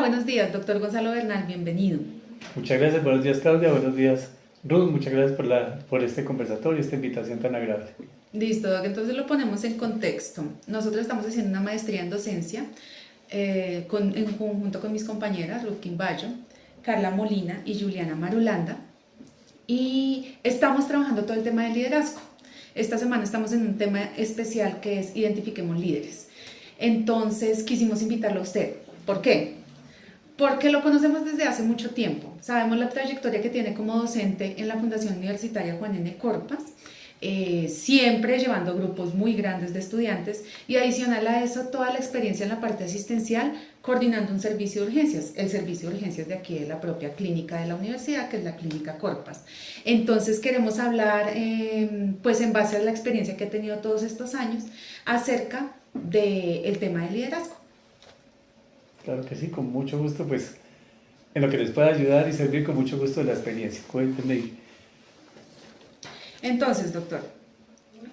buenos días, doctor Gonzalo Bernal, bienvenido. Muchas gracias, buenos días Claudia, buenos días Ruth, muchas gracias por este conversatorio, esta invitación tan agradable. Listo, doc, entonces lo ponemos en contexto. Nosotros estamos haciendo una maestría en docencia en conjunto con mis compañeras Ruth Quimbayo, Carla Molina y Juliana Marulanda, y estamos trabajando todo el tema del liderazgo. Esta semana estamos en un tema especial que es Identifiquemos Líderes. Entonces quisimos invitarlo a usted. ¿Por qué? Porque lo conocemos desde hace mucho tiempo. Sabemos la trayectoria que tiene como docente en la Fundación Universitaria Juan N. Corpas, siempre llevando grupos muy grandes de estudiantes y adicional a eso toda la experiencia en la parte asistencial coordinando un servicio de urgencias, el servicio de urgencias de aquí de la propia clínica de la universidad, que es la clínica Corpas. Entonces queremos hablar, pues en base a la experiencia que he tenido todos estos años, acerca del tema del liderazgo. Claro que sí, con mucho gusto, pues en lo que les pueda ayudar y servir con mucho gusto de la experiencia. Cuéntenme. Entonces, doctor,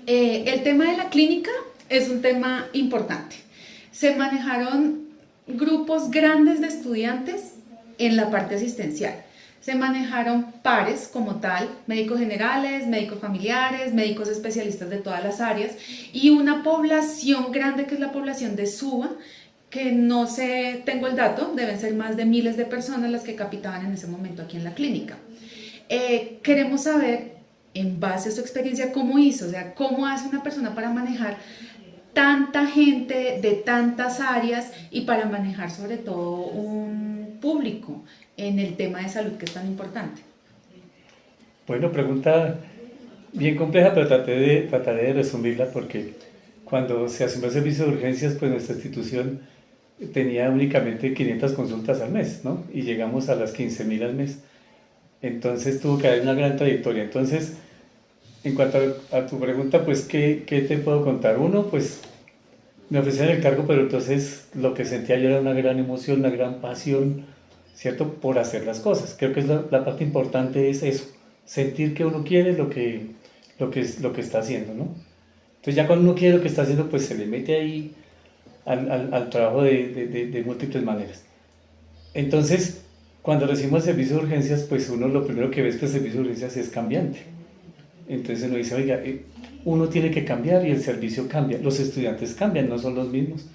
el tema de la clínica es un tema importante. Se manejaron grupos grandes de estudiantes en la parte asistencial. Se manejaron pares como tal, médicos generales, médicos familiares, médicos especialistas de todas las áreas y una población grande que es la población de SUBA, que no sé, tengo el dato, deben ser más de miles de personas las que capitaban en ese momento aquí en la clínica. Queremos saber, en base a su experiencia, cómo hizo, o sea, cómo hace una persona para manejar tanta gente de tantas áreas y para manejar sobre todo un público en el tema de salud que es tan importante. Bueno, pregunta bien compleja, pero trataré de resumirla porque cuando se asumió el servicio de urgencias, pues nuestra institución tenía únicamente 500 consultas al mes, ¿no? Y llegamos a las 15.000 al mes. Entonces tuvo que haber una gran trayectoria. Entonces, en cuanto a tu pregunta, pues, ¿qué te puedo contar? Uno, pues, me ofrecieron el cargo, pero entonces lo que sentía yo era una gran emoción, una gran pasión, ¿cierto? Por hacer las cosas. Creo que es la parte importante es eso, sentir que uno quiere lo que está haciendo, ¿no? Entonces ya cuando uno quiere lo que está haciendo, pues se le mete ahí al trabajo de múltiples maneras. Entonces, cuando recibimos el servicio de urgencias, pues uno lo primero que ve es que el servicio de urgencias es cambiante. Entonces uno dice, oiga, uno tiene que cambiar y el servicio cambia. Los estudiantes cambian, no son los mismos.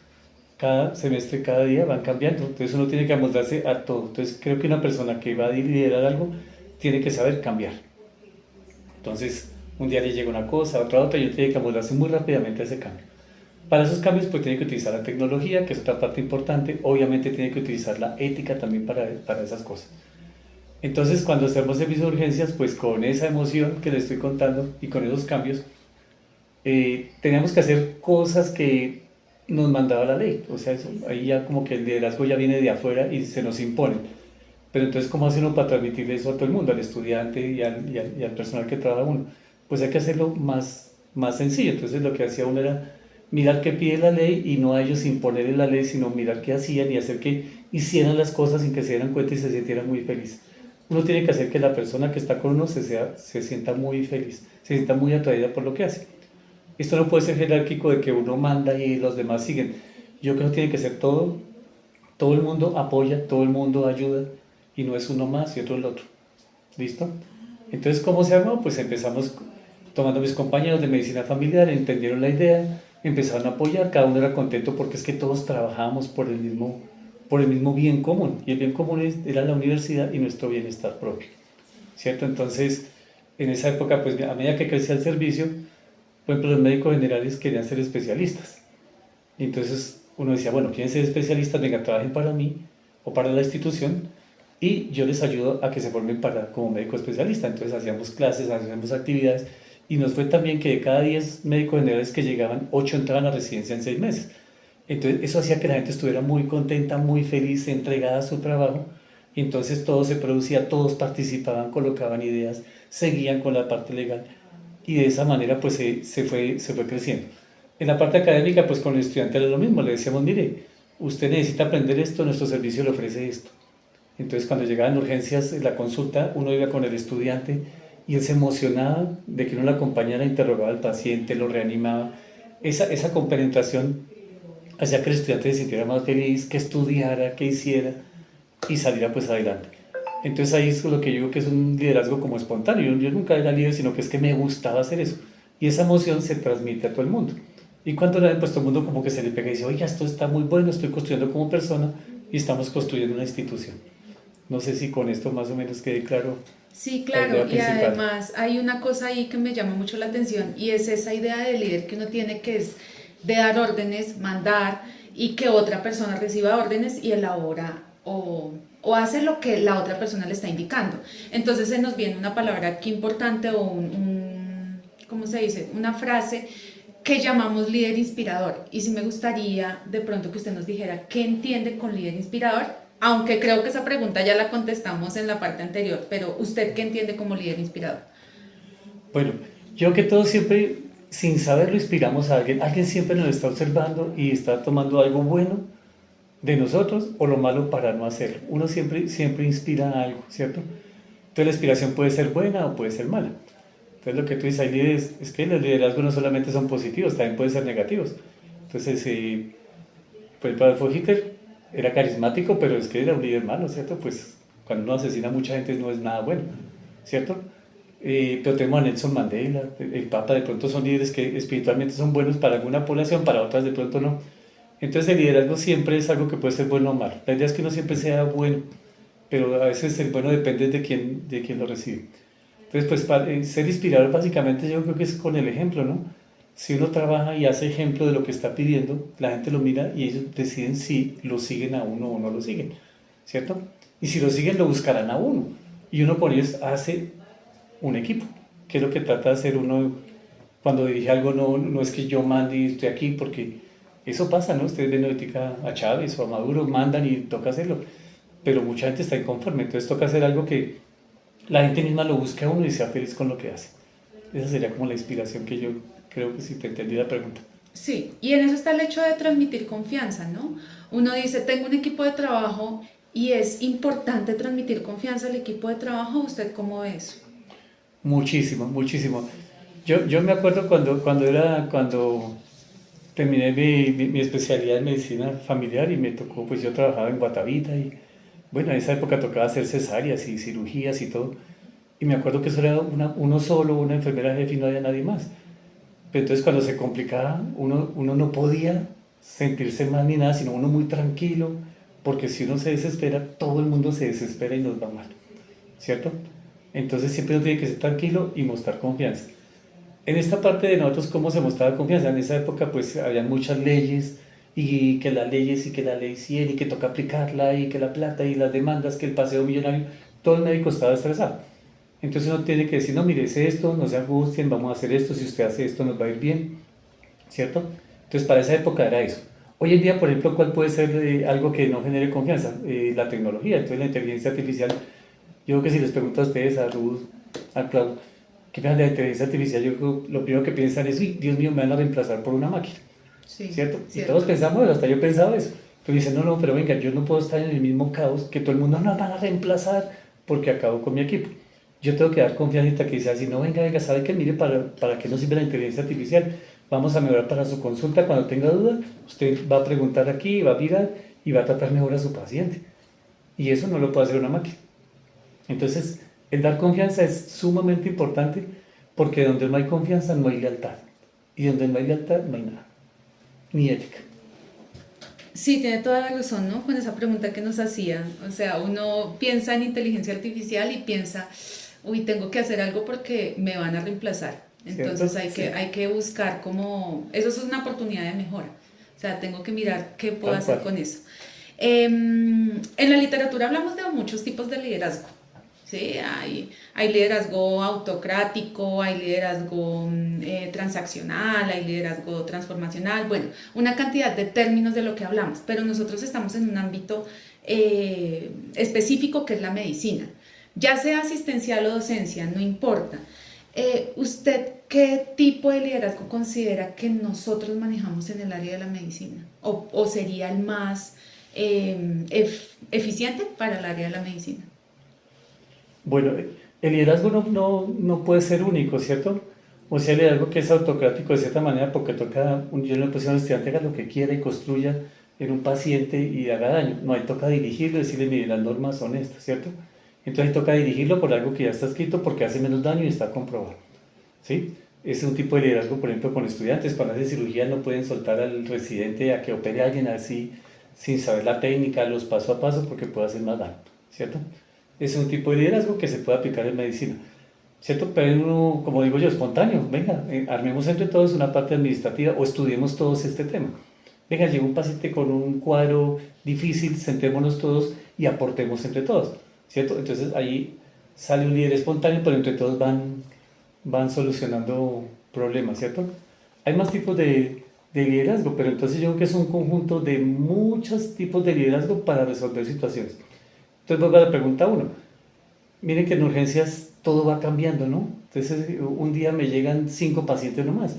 Cada semestre, cada día van cambiando. Entonces uno tiene que amoldarse a todo. Entonces creo que una persona que va a liderar algo tiene que saber cambiar. Entonces un día le llega una cosa, otra, y uno tiene que amoldarse muy rápidamente a ese cambio. Para esos cambios pues tiene que utilizar la tecnología, que es otra parte importante. Obviamente tiene que utilizar la ética también para esas cosas. Entonces cuando hacemos servicio de urgencias, pues con esa emoción que le estoy contando y con esos cambios, teníamos que hacer cosas que nos mandaba la ley. O sea, eso, ahí ya como que el liderazgo ya viene de afuera y se nos impone. Pero entonces, ¿cómo hace uno para transmitirle eso a todo el mundo, al estudiante y al personal que trabaja uno? Pues hay que hacerlo más sencillo. Entonces lo que hacía uno era mirar qué pide la ley y no a ellos imponerle la ley, sino mirar qué hacían y hacer que hicieran las cosas sin que se dieran cuenta y se sintieran muy felices. Uno tiene que hacer que la persona que está con uno se sienta muy feliz, se sienta muy atraída por lo que hace. Esto no puede ser jerárquico de que uno manda y los demás siguen. Yo creo que tiene que ser todo el mundo apoya, todo el mundo ayuda y no es uno más y otro el otro. ¿Listo? Entonces, ¿cómo se armó? Pues empezamos tomando mis compañeros de medicina familiar, entendieron la idea, empezaron a apoyar, cada uno era contento porque es que todos trabajábamos por el mismo bien común, y el bien común era la universidad y nuestro bienestar propio, ¿cierto? Entonces, en esa época, pues a medida que crecía el servicio, por ejemplo, los médicos generales querían ser especialistas, y entonces uno decía, bueno, quieren ser especialistas, venga, trabajen para mí o para la institución, y yo les ayudo a que se formen como médico especialista. Entonces hacíamos clases, hacíamos actividades, y nos fue también que de cada 10 médicos generales que llegaban, 8 entraban a residencia en 6 meses. Entonces eso hacía que la gente estuviera muy contenta, muy feliz, entregada a su trabajo, y entonces todo se producía, todos participaban, colocaban ideas, seguían con la parte legal, y de esa manera pues se fue creciendo. En la parte académica pues con el estudiante era lo mismo, le decíamos, mire, usted necesita aprender esto, nuestro servicio le ofrece esto. Entonces cuando llegaban urgencias, la consulta, uno iba con el estudiante y él se emocionaba de que uno lo acompañara, interrogaba al paciente, lo reanimaba. Esa compenetración hacía que el estudiante se sintiera más feliz, que estudiara, que hiciera. y saliera pues adelante. Entonces ahí es lo que yo digo que es un liderazgo como espontáneo. Yo nunca era líder, sino que es que me gustaba hacer eso. Y esa emoción se transmite a todo el mundo. Y cuando la ven, pues todo el mundo como que se le pega y dice, oiga, esto está muy bueno, estoy construyendo como persona y estamos construyendo una institución. No sé si con esto más o menos quede claro Sí, la idea claro, y principal. además hay una cosa ahí que me llama mucho la atención y es esa idea de líder que uno tiene que es de dar órdenes, mandar y que otra persona reciba órdenes y elabora o hace lo que la otra persona le está indicando. Entonces se nos viene una palabra aquí importante o ¿cómo se dice? Una frase que llamamos líder inspirador. Y sí me gustaría de pronto que usted nos dijera qué entiende con líder inspirador, aunque creo que esa pregunta ya la contestamos en la parte anterior, pero ¿usted qué entiende como líder inspirador? Bueno, yo que todo siempre, sin saberlo, inspiramos a alguien. Alguien siempre nos está observando y está tomando algo bueno de nosotros o lo malo para no hacerlo. Uno siempre, siempre inspira a algo, ¿cierto? Entonces la inspiración puede ser buena o puede ser mala. Entonces lo que tú dices, hay líderes, es que los liderazgos no solamente son positivos, también pueden ser negativos. Entonces, pues para Adolfo Hitler era carismático, pero es que era un líder malo, ¿cierto? Pues cuando uno asesina a mucha gente no es nada bueno, ¿cierto? Pero tenemos a Nelson Mandela, el Papa, de pronto son líderes que espiritualmente son buenos para alguna población, para otras de pronto no. Entonces el liderazgo siempre es algo que puede ser bueno o malo. La idea es que no siempre sea bueno, pero a veces el bueno depende de quién lo recibe. Entonces, pues ser inspirador básicamente yo creo que es con el ejemplo, ¿no? Si uno trabaja y hace ejemplo de lo que está pidiendo, la gente lo mira y ellos deciden si lo siguen a uno o no lo siguen, ¿cierto? Y si lo siguen, lo buscarán a uno. Y uno por ellos hace un equipo, que es lo que trata de hacer uno cuando dirige algo. No, no es que yo mande y estoy aquí, porque eso pasa, ¿no? Ustedes ven ahorita a Chávez o a Maduro, mandan y toca hacerlo, pero mucha gente está inconforme, entonces toca hacer algo que la gente misma lo busque a uno y sea feliz con lo que hace. Esa sería como la inspiración que yo creo que si te entendí la pregunta. Sí, y en eso está el hecho de transmitir confianza, ¿no? Uno dice, tengo un equipo de trabajo y es importante transmitir confianza al equipo de trabajo. ¿Usted cómo ve eso? Muchísimo, muchísimo. Yo me acuerdo cuando terminé mi especialidad en medicina familiar y me tocó, pues yo trabajaba en Guatavita y bueno, en esa época tocaba hacer cesáreas y cirugías y todo. Y me acuerdo que eso era uno solo, una enfermera jefe y no había nadie más. Pero entonces cuando se complicaba, uno no podía sentirse mal ni nada, sino uno muy tranquilo, porque si uno se desespera, todo el mundo se desespera y nos va mal, ¿cierto? Entonces siempre uno tiene que ser tranquilo y mostrar confianza. En esta parte de nosotros, ¿cómo se mostraba confianza? En esa época pues había muchas leyes y que las leyes y que la ley 100 y que toca aplicarla y que la plata y las demandas, que el paseo millonario, todo el médico estaba estresado. Entonces uno tiene que decir, no, mire, es esto, no se angustien, vamos a hacer esto, si usted hace esto nos va a ir bien, ¿cierto? Entonces para esa época era eso. Hoy en día, por ejemplo, ¿cuál puede ser algo que no genere confianza? La tecnología, entonces la inteligencia artificial. Yo creo que si les pregunto a ustedes, a Ruth, a Clau, ¿qué piensan de la inteligencia artificial? Yo creo que lo primero que piensan es, uy, Dios mío, me van a reemplazar por una máquina, Sí, ¿cierto? Y todos cierto. pensamos eso, hasta yo pensaba eso. Pero dicen, no, no, pero venga, yo no puedo estar en el mismo caos que todo el mundo nos van a reemplazar porque acabo con mi equipo. Yo tengo que dar confianza que dice así, no, venga, venga, ¿sabe qué? Mire, para qué nos sirve la inteligencia artificial. Vamos a mejorar para su consulta. Cuando tenga duda, usted va a preguntar aquí, va a mirar y va a tratar mejor a su paciente. Y eso no lo puede hacer una máquina. Entonces, el dar confianza es sumamente importante porque donde no hay confianza no hay lealtad. Y donde no hay lealtad no hay nada, ni ética. Sí, tiene toda la razón, ¿no? Con esa pregunta que nos hacía. O sea, uno piensa en inteligencia artificial y piensa, uy, tengo que hacer algo porque me van a reemplazar. Entonces ¿Cierto? Sí, hay que buscar como, eso es una oportunidad de mejora. O sea, tengo que mirar qué puedo tal hacer cual. con eso. En la literatura hablamos de muchos tipos de liderazgo. ¿Sí? Hay liderazgo autocrático, hay liderazgo transaccional, hay liderazgo transformacional, bueno, una cantidad de términos de lo que hablamos, pero nosotros estamos en un ámbito específico que es la medicina. Ya sea asistencial o docencia, no importa. ¿Usted qué tipo de liderazgo considera que nosotros manejamos en el área de la medicina? ¿O sería el más eficiente para el área de la medicina? Bueno, el liderazgo no puede ser único, ¿cierto? O sea, el liderazgo que es autocrático de cierta manera porque toca, yo le puse a un estudiante haga lo que quiera y construya, en un paciente y haga daño. No, ahí toca dirigirlo, decirle, mire, las normas son estas, ¿cierto? Entonces ahí toca dirigirlo por algo que ya está escrito porque hace menos daño y está comprobado, ¿sí? Ese es un tipo de liderazgo, por ejemplo, con estudiantes. Cuando hacen cirugía no pueden soltar al residente a que opere a alguien así sin saber la técnica, los paso a paso, porque puede hacer más daño, ¿cierto? Ese es un tipo de liderazgo que se puede aplicar en medicina, ¿cierto? Pero hay uno, como digo yo, espontáneo. Venga, armemos entre todos una parte administrativa o estudiemos todos este tema. Venga, llega un paciente con un cuadro difícil, sentémonos todos y aportemos entre todos, ¿cierto? Entonces ahí sale un líder espontáneo, pero entre todos van solucionando problemas, ¿cierto? Hay más tipos de liderazgo, pero entonces yo creo que es un conjunto de muchos tipos de liderazgo para resolver situaciones. Entonces vuelvo a la pregunta uno. Miren que en urgencias todo va cambiando, ¿no? Entonces un día me llegan 5 pacientes nomás,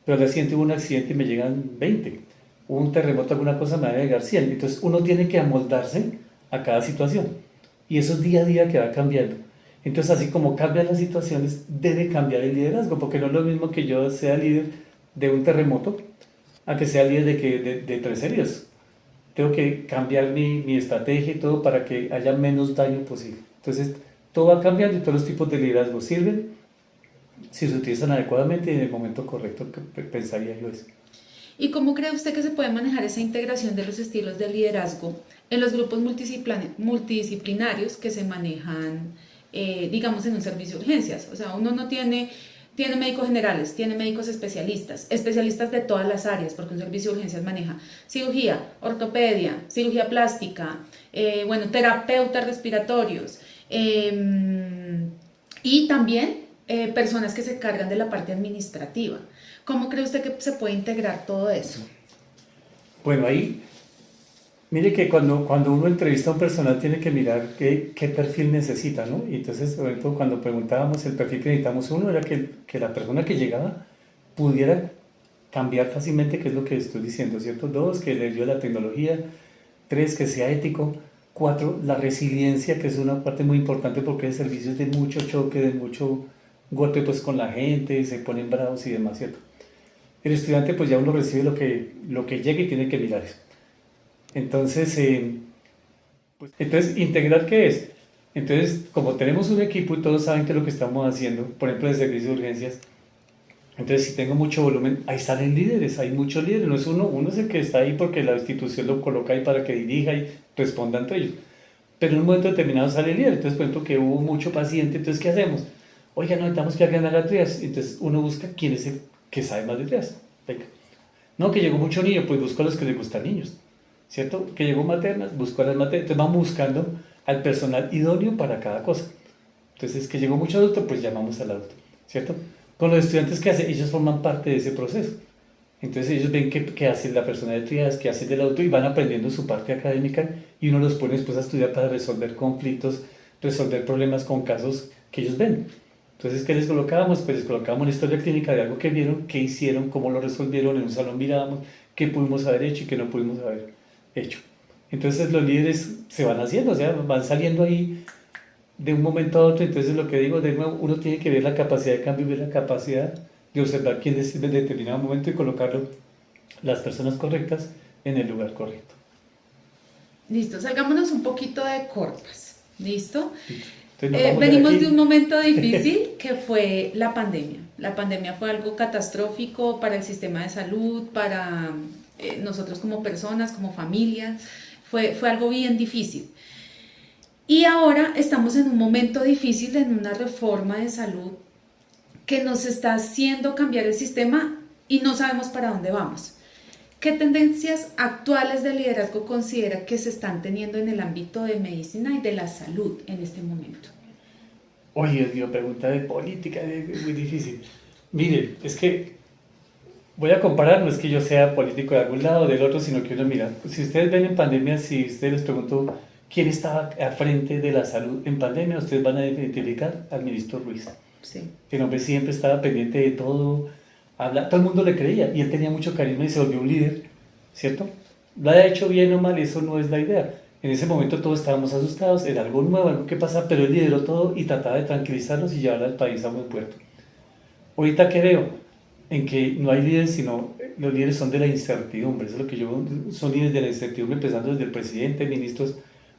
pero al día siguiente hubo un accidente y me llegan 20. Hubo un terremoto, alguna cosa, me va a llegar 100. Entonces uno tiene que amoldarse a cada situación. Y eso es día a día que va cambiando. Entonces, así como cambian las situaciones, debe cambiar el liderazgo, porque no es lo mismo que yo sea líder de un terremoto a que sea líder de 3 heridos. Tengo que cambiar mi estrategia y todo para que haya menos daño posible. Entonces, todo va cambiando y todos los tipos de liderazgo sirven si se utilizan adecuadamente y en el momento correcto, que pensaría yo eso. ¿Y cómo cree usted que se puede manejar esa integración de los estilos de liderazgo en los grupos multidisciplinarios que se manejan, digamos, en un servicio de urgencias? O sea, uno no tiene médicos generales, tiene médicos especialistas, especialistas de todas las áreas, porque un servicio de urgencias maneja cirugía, ortopedia, cirugía plástica, bueno, terapeutas respiratorios, y también personas que se cargan de la parte administrativa. ¿Cómo cree usted que se puede integrar todo eso? Bueno, ahí, mire que cuando uno entrevista a un personal tiene que mirar qué perfil necesita, ¿no? Y entonces, por ejemplo, cuando preguntábamos el perfil que necesitamos uno, era que la persona que llegaba pudiera cambiar fácilmente, que es lo que estoy diciendo, ¿cierto? 2, que le dio la tecnología. 3, que sea ético. 4, la resiliencia, que es una parte muy importante porque el servicio es de mucho choque, de mucho golpe pues con la gente, se ponen bravos y demás, ¿cierto? El estudiante pues ya uno recibe lo que llega y tiene que mirar eso. Entonces, ¿integrar qué es? Entonces, como tenemos un equipo y todos saben que lo que estamos haciendo, por ejemplo, el servicio de urgencias, entonces si tengo mucho volumen, ahí salen líderes, hay muchos líderes, no es uno es el que está ahí porque la institución lo coloca ahí para que dirija y responda entre ellos. Pero en un momento determinado sale el líder, entonces por ejemplo que hubo mucho paciente, entonces ¿qué hacemos? Oiga, no, necesitamos que hagan la trias, entonces uno busca quién es el que sabe más de trias. Venga. No, que llegó mucho niño, pues busco a los que les gustan niños, ¿cierto? Que llegó maternas, busco a las maternas, entonces vamos buscando al personal idóneo para cada cosa. Entonces, que llegó mucho adulto, pues llamamos al adulto, ¿cierto? Con los estudiantes que hacen, ellos forman parte de ese proceso. Entonces ellos ven qué hace la persona de triadas, qué hace del adulto y van aprendiendo su parte académica y uno los pone después a estudiar para resolver conflictos, resolver problemas con casos que ellos ven. Entonces, ¿qué les colocábamos? Pues les colocábamos una historia clínica de algo que vieron, qué hicieron, cómo lo resolvieron, en un salón mirábamos qué pudimos haber hecho y qué no pudimos haber hecho. Entonces los líderes se van haciendo, o sea, van saliendo ahí de un momento a otro. Entonces lo que digo, de nuevo, uno tiene que ver la capacidad de cambio, ver la capacidad de observar quién es en determinado momento y colocarlo las personas correctas en el lugar correcto. Listo, salgámonos un poquito de Corpas. ¿Listo? Entonces, venimos de un momento difícil que fue la pandemia. La pandemia fue algo catastrófico para el sistema de salud, para nosotros como personas, como familias. Fue algo bien difícil. Y ahora estamos en un momento difícil en una reforma de salud que nos está haciendo cambiar el sistema y no sabemos para dónde vamos. ¿Qué tendencias actuales de liderazgo considera que se están teniendo en el ámbito de medicina y de la salud en este momento? Oye, Dios, pregunta de política es muy difícil. Mire, es que voy a comparar, no es que yo sea político de algún lado o del otro, sino que uno mira, si ustedes ven en pandemia, si ustedes les pregunto quién estaba al frente de la salud en pandemia, ustedes van a identificar al ministro Ruiz. Sí. El hombre siempre estaba pendiente de todo, todo el mundo le creía y él tenía mucho carisma y se volvió un líder, ¿cierto? Lo haya hecho bien o mal, eso no es la idea. En ese momento todos estábamos asustados, era algo nuevo, algo que pasaba, pero él lideró todo y trataba de tranquilizarnos y llevar al país a buen puerto. Ahorita, ¿qué veo? en que no hay líderes, sino los líderes son de la incertidumbre. Eso es lo que son líderes de la incertidumbre, empezando desde el presidente, ministros.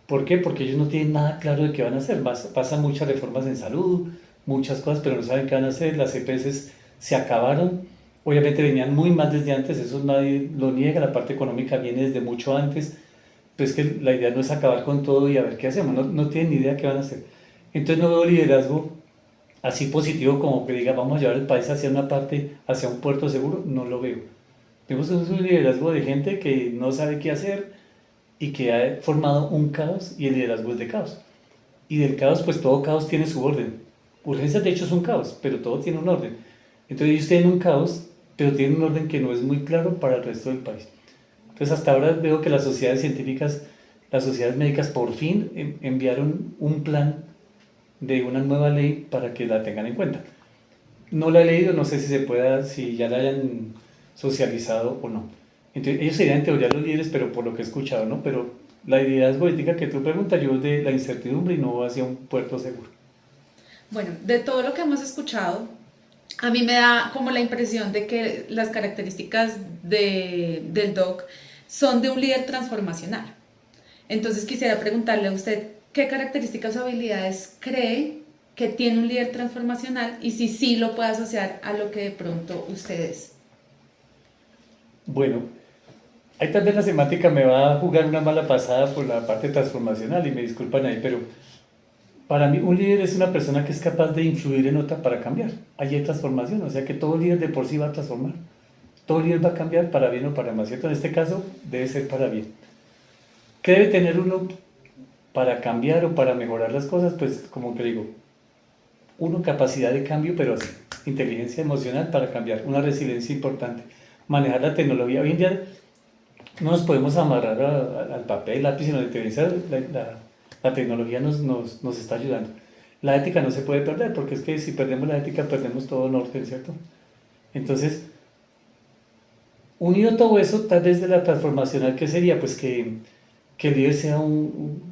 ¿Por qué? Porque ellos no tienen nada claro de qué van a hacer. Pasan muchas reformas en salud, muchas cosas, pero no saben qué van a hacer. Las EPS se acabaron. Obviamente venían muy mal desde antes, eso nadie lo niega, la parte económica viene desde mucho antes. Pues que la idea no es acabar con todo y a ver qué hacemos, no tienen ni idea qué van a hacer. Entonces no veo liderazgo así positivo como que diga vamos a llevar el país hacia una parte, hacia un puerto seguro, no lo veo. Vemos un liderazgo de gente que no sabe qué hacer y que ha formado un caos, y el liderazgo es de caos. Y del caos, pues todo caos tiene su orden. Urgencias de hecho es un caos, pero todo tiene un orden. Entonces ellos tienen un caos, pero tienen un orden que no es muy claro para el resto del país. Entonces hasta ahora veo que las sociedades científicas, las sociedades médicas por fin enviaron un plan de una nueva ley para que la tengan en cuenta. No la he leído, no sé si se pueda, si ya la hayan socializado o no. Entonces, ellos serían en teoría los líderes, pero por lo que he escuchado, ¿no? Pero la liderazgo ética que tú preguntas, yo de la incertidumbre y no hacia un puerto seguro. Bueno, de todo lo que hemos escuchado, a mí me da como la impresión de que las características del doc son de un líder transformacional. Entonces quisiera preguntarle a usted qué características o habilidades cree que tiene un líder transformacional y si sí lo puede asociar a lo que de pronto usted es. Bueno, ahí tal vez la semántica me va a jugar una mala pasada por la parte transformacional y me disculpan ahí, pero para mí un líder es una persona que es capaz de influir en otra para cambiar. Ahí hay transformación, o sea que todo líder de por sí va a transformar. Todo líder va a cambiar para bien o para mal, ¿cierto? En este caso debe ser para bien. ¿Qué debe tener uno para cambiar o para mejorar las cosas? Pues como que digo, uno capacidad de cambio, pero así, inteligencia emocional para cambiar, una resiliencia importante, manejar la tecnología. Hoy en día no nos podemos amarrar al papel, lápiz, sino la inteligencia, la tecnología nos está ayudando. La ética no se puede perder, porque es que si perdemos la ética, perdemos todo norte, ¿cierto? Entonces, unido todo eso, tal vez de la transformacional, ¿qué sería? Pues que el líder sea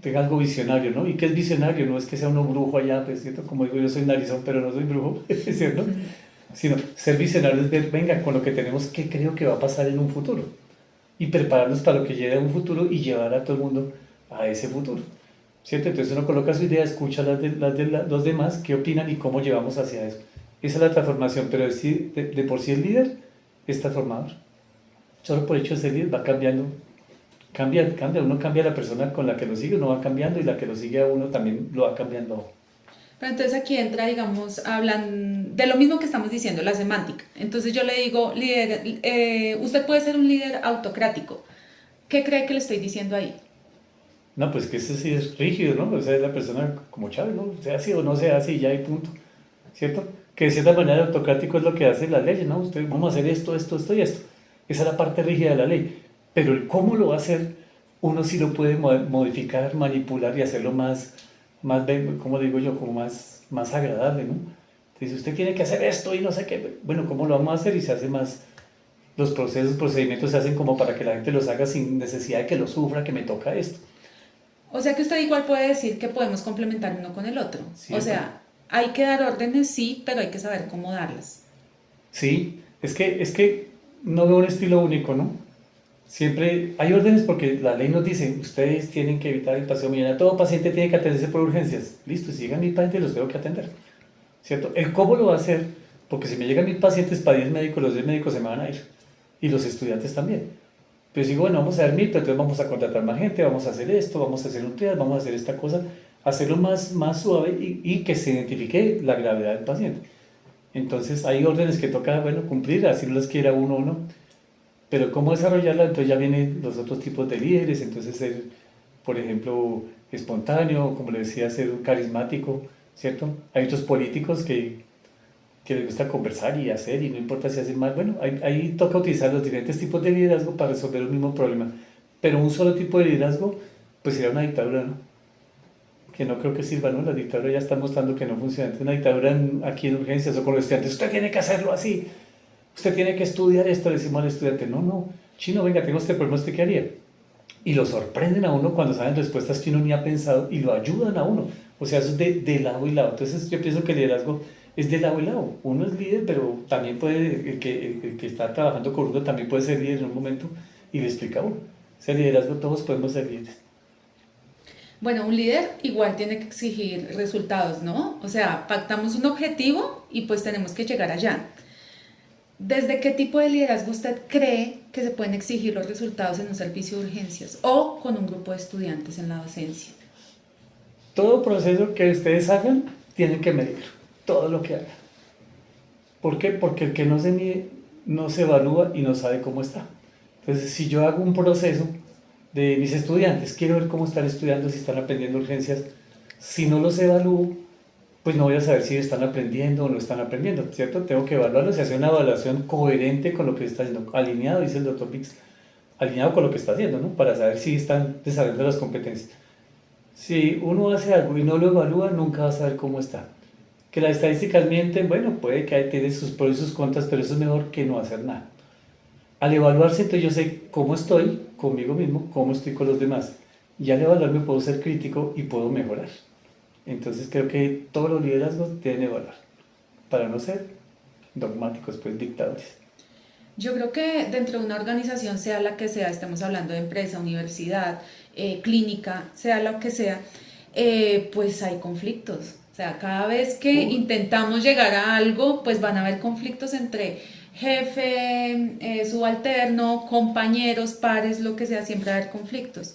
tenga algo visionario, ¿no? ¿Y qué es visionario? No es que sea uno brujo allá, pues, ¿cierto? Como digo, yo soy narizón, pero no soy brujo, ¿cierto? Sino ser visionario es ver, venga, con lo que tenemos, ¿qué creo que va a pasar en un futuro? Y prepararnos para lo que llegue a un futuro y llevar a todo el mundo a ese futuro, ¿cierto? Entonces uno coloca su idea, escucha los demás, qué opinan y cómo llevamos hacia eso. Esa es la transformación, pero de por sí el líder es transformador. Solo por hecho de ser líder va cambiando. Cambia, uno cambia la persona con la que lo sigue, uno va cambiando y la que lo sigue a uno también lo va cambiando. Pero entonces aquí entra, digamos, hablan de lo mismo que estamos diciendo, la semántica. Entonces yo le digo, líder, usted puede ser un líder autocrático. ¿Qué cree que le estoy diciendo ahí? No, pues que ese sí es rígido, ¿no? O sea, es la persona como Chávez, ¿no? Sea así o no sea así, ya hay punto, ¿cierto? Que de cierta manera el autocrático es lo que hace la ley, ¿no? Usted, vamos a hacer esto, esto, esto y esto. Esa es la parte rígida de la ley. Pero el cómo lo va a hacer, uno sí lo puede modificar, manipular y hacerlo más, ¿cómo digo yo? Como más agradable, ¿no? Dice, usted tiene que hacer esto y no sé qué. Bueno, ¿cómo lo vamos a hacer? Y se hace más, los procedimientos se hacen como para que la gente los haga sin necesidad de que lo sufra, que me toca esto. O sea que usted igual puede decir que podemos complementar uno con el otro. ¿Cierto? O sea, hay que dar órdenes, sí, pero hay que saber cómo darlas. Sí, es que no veo un estilo único, ¿no? Siempre hay órdenes porque la ley nos dice, ustedes tienen que evitar el paseo millonario, todo paciente tiene que atenderse por urgencias. Listo, si llegan 1000 pacientes los tengo que atender, ¿cierto? El cómo lo va a hacer, porque si me llegan 1000 pacientes para 10 médicos, los 10 médicos se me van a ir. Y los estudiantes también. Pero digo, bueno, vamos a dar 1000, pero entonces vamos a contratar más gente, vamos a hacer esto, vamos a hacer un trial, vamos a hacer esta cosa, hacerlo más suave y que se identifique la gravedad del paciente. Entonces hay órdenes que toca, bueno, cumplir, así no las quiera uno o no. Pero cómo desarrollarla, entonces ya vienen los otros tipos de líderes, entonces ser, por ejemplo, espontáneo, como le decía, ser carismático, ¿cierto? Hay otros políticos que les gusta conversar y hacer, y no importa si hacen mal, bueno, ahí toca utilizar los diferentes tipos de liderazgo para resolver el mismo problema. Pero un solo tipo de liderazgo, pues sería una dictadura, ¿no? Que no creo que sirva, ¿no? La dictadura ya está mostrando que no funciona. Una dictadura aquí en urgencias o con los estudiantes, usted tiene que hacerlo así, usted tiene que estudiar esto, le decimos al estudiante, no, chino, venga, tengo este problema, ¿usted qué haría? Y lo sorprenden a uno cuando saben respuestas que uno ni ha pensado y lo ayudan a uno. O sea, eso es de lado y lado. Entonces yo pienso que el liderazgo es de lado y lado. Uno es líder, pero también puede, el que está trabajando con uno también puede ser líder en un momento y le explica a uno. O sea, el liderazgo todos podemos ser líderes. Bueno, un líder igual tiene que exigir resultados, ¿no? O sea, pactamos un objetivo y pues tenemos que llegar allá. ¿Desde qué tipo de liderazgo usted cree que se pueden exigir los resultados en un servicio de urgencias o con un grupo de estudiantes en la docencia? Todo proceso que ustedes hagan, tienen que medir todo lo que hagan. ¿Por qué? Porque el que no se mide, no se evalúa y no sabe cómo está. Entonces, si yo hago un proceso de mis estudiantes, quiero ver cómo están estudiando, si están aprendiendo urgencias, si no los evalúo, pues no voy a saber si están aprendiendo o no están aprendiendo, ¿cierto? Tengo que evaluarlos y hacer una evaluación coherente con lo que está haciendo, alineado, dice el doctor Pix, alineado con lo que está haciendo, ¿no? Para saber si están desarrollando las competencias. Si uno hace algo y no lo evalúa, nunca va a saber cómo está. Que las estadísticas mienten, bueno, puede que tiene sus pros y sus contras, pero eso es mejor que no hacer nada. Al evaluarse, entonces yo sé cómo estoy conmigo mismo, cómo estoy con los demás. Y al evaluarme puedo ser crítico y puedo mejorar. Entonces creo que todos los liderazgos deben evaluar, para no ser dogmáticos, pues dictadores. Yo creo que dentro de una organización, sea la que sea, estemos hablando de empresa, universidad, clínica, sea lo que sea, pues hay conflictos. O sea, cada vez que intentamos llegar a algo, pues van a haber conflictos entre jefe, subalterno, compañeros, pares, lo que sea, siempre va a haber conflictos.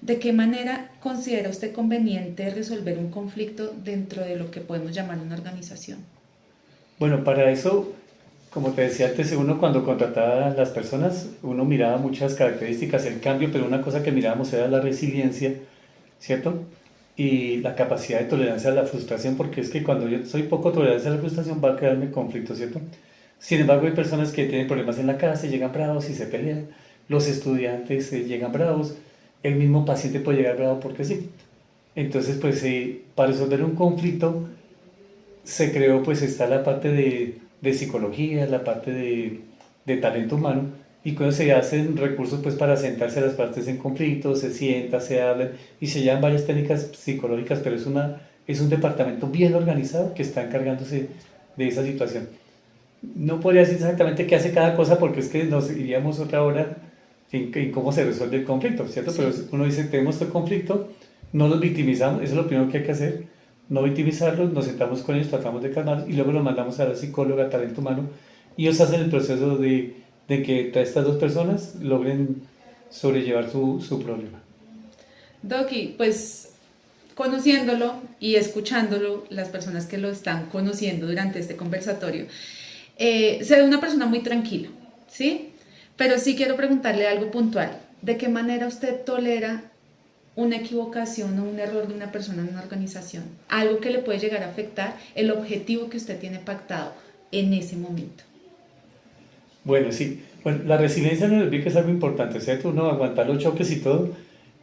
¿De qué manera considera usted conveniente resolver un conflicto dentro de lo que podemos llamar una organización? Bueno, para eso, como te decía antes, uno cuando contrataba a las personas, uno miraba muchas características, el cambio, pero una cosa que mirábamos era la resiliencia, ¿cierto? Y la capacidad de tolerancia a la frustración, porque es que cuando yo soy poco tolerante a la frustración va a crearme conflicto, ¿cierto? Sin embargo, hay personas que tienen problemas en la casa y llegan bravos y se pelean. Los estudiantes llegan bravos. El mismo paciente puede llegar bravo porque sí. Entonces, pues para resolver un conflicto se creó, pues está la parte de psicología, la parte de talento humano, y cuando se hacen recursos pues para sentarse a las partes en conflicto, se sienta, se habla, y se llaman varias técnicas psicológicas, pero es un departamento bien organizado que está encargándose de esa situación. No podría decir exactamente qué hace cada cosa porque es que nos iríamos otra hora en cómo se resuelve el conflicto, ¿cierto? Pero Sí. uno dice, tenemos este conflicto, no los victimizamos, eso es lo primero que hay que hacer, no victimizarlos, nos sentamos con ellos, tratamos de calmarlos y luego los mandamos a la psicóloga, talento humano, y ellos hacen el proceso de que estas dos personas logren sobrellevar su problema. Doki, pues conociéndolo y escuchándolo, las personas que lo están conociendo durante este conversatorio, se ve una persona muy tranquila, ¿sí? Pero sí quiero preguntarle algo puntual. ¿De qué manera usted tolera una equivocación o un error de una persona en una organización? Algo que le puede llegar a afectar el objetivo que usted tiene pactado en ese momento. Bueno, sí. Bueno, la resiliencia en el olvido es algo importante, ¿cierto? Uno aguantar los choques y todo.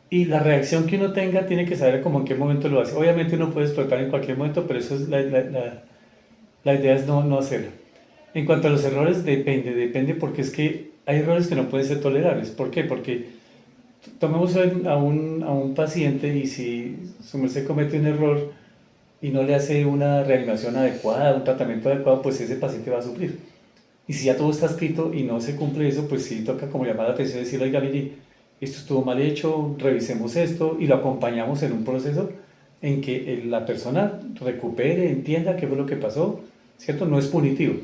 Y la reacción que uno tenga tiene que saber como en qué momento lo hace. Obviamente uno puede explotar en cualquier momento, pero eso es la idea es no hacerlo. En cuanto a los errores, depende porque es que hay errores que no pueden ser tolerables. ¿Por qué? Porque tomemos a un paciente y si su merced comete un error y no le hace una reanimación adecuada, un tratamiento adecuado, pues ese paciente va a sufrir. Y si ya todo está escrito y no se cumple eso, pues sí toca como llamar la atención y decirle, oiga, mire, esto estuvo mal hecho, revisemos esto y lo acompañamos en un proceso en que la persona recupere, entienda qué fue lo que pasó, ¿cierto? No es punitivo.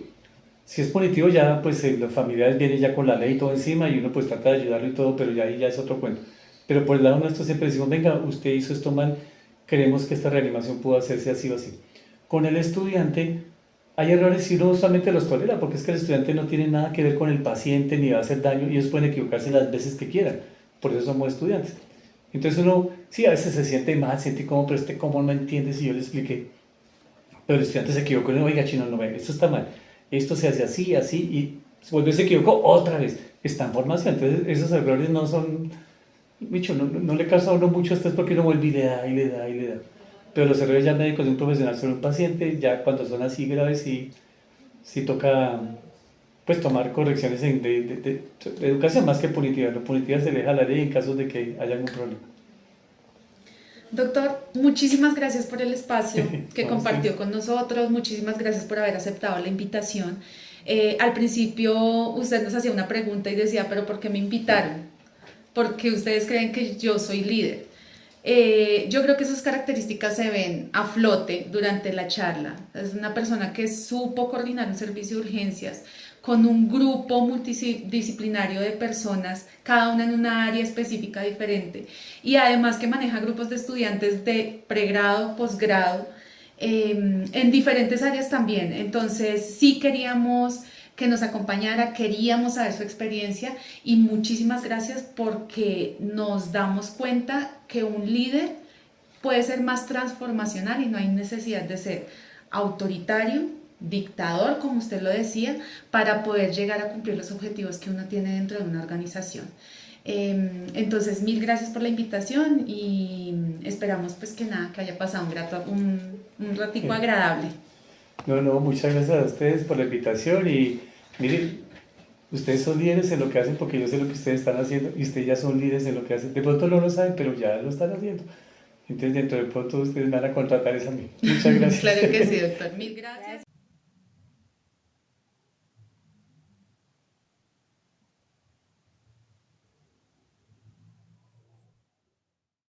Si es punitivo ya, pues los familiares vienen ya con la ley y todo encima y uno pues trata de ayudarlo y todo, pero ya ahí ya es otro cuento. Pero por el lado nuestro siempre decimos, venga, usted hizo esto mal, creemos que esta reanimación pudo hacerse así o así. Con el estudiante hay errores y uno solamente los tolera, porque es que el estudiante no tiene nada que ver con el paciente ni va a hacer daño y ellos pueden equivocarse las veces que quieran, por eso somos estudiantes. Entonces uno, sí, a veces se siente mal, siente como, pero este cómo no entiende si yo le expliqué, pero el estudiante se equivocó y no, oiga, chino, no, ve, esto está mal, esto se hace así, así, y vuelve se equivocó otra vez, está en formación, entonces esos errores no son, bicho, no le causa a uno mucho estrés porque uno vuelve y le da, y le da, y le da. Pero los errores ya médicos de un profesional sobre un paciente, ya cuando son así graves, sí toca pues tomar correcciones de educación más que punitivas. Lo punitivas se le deja a la ley en caso de que haya algún problema. Doctor, muchísimas gracias por el espacio que Bueno, compartió sí. con nosotros, muchísimas gracias por haber aceptado la invitación. Al principio usted nos hacía una pregunta y decía, pero ¿por qué me invitaron? Porque ustedes creen que yo soy líder. Yo creo que esas características se ven a flote durante la charla. Es una persona que supo coordinar un servicio de urgencias con un grupo multidisciplinario de personas, cada una en una área específica diferente, y además que maneja grupos de estudiantes de pregrado, posgrado, en diferentes áreas también. Entonces sí queríamos que nos acompañara, queríamos saber su experiencia y muchísimas gracias porque nos damos cuenta que un líder puede ser más transformacional y no hay necesidad de ser autoritario, dictador, como usted lo decía, para poder llegar a cumplir los objetivos que uno tiene dentro de una organización. Entonces, mil gracias por la invitación y esperamos pues que nada, que haya pasado un ratico agradable. No, no, muchas gracias a ustedes por la invitación y miren, ustedes son líderes en lo que hacen porque yo sé lo que ustedes están haciendo y ustedes ya son líderes en lo que hacen. De pronto no lo saben, pero ya lo están haciendo. Entonces dentro de pronto ustedes me van a contratar es a mí. Muchas gracias. Claro que sí, doctor. Mil gracias.